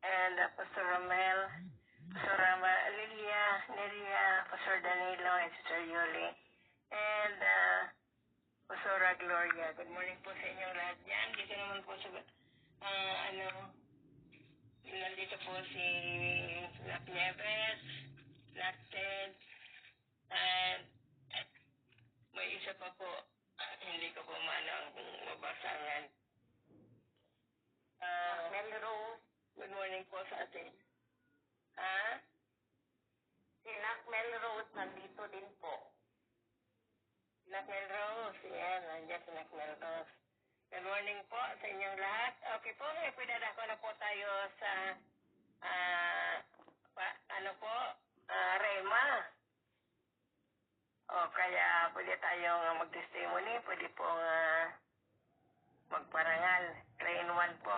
and Pastor Romel, Pastor Lilia, Nelia, Pastor Danilo, and Sister Yuli, and Pastora Gloria. Good morning po sa inyong lahat yan. Dito naman po sa, nandito po si Nak Nieves, Nak Ted, and may isa pa po, hindi ko po maano ang mabasangan. Melrose. Good morning po sa atin. Ha? Si Nak Melrose nandito din po. Nak Melrose, yan, nandiyan si Nak Melrose. Good morning po sa inyong lahat. Okay po, ipinadako na po tayo sa, Rema. O, kaya pwede tayong mag-testimony, pwede pong magparangal. 3-in-1 po.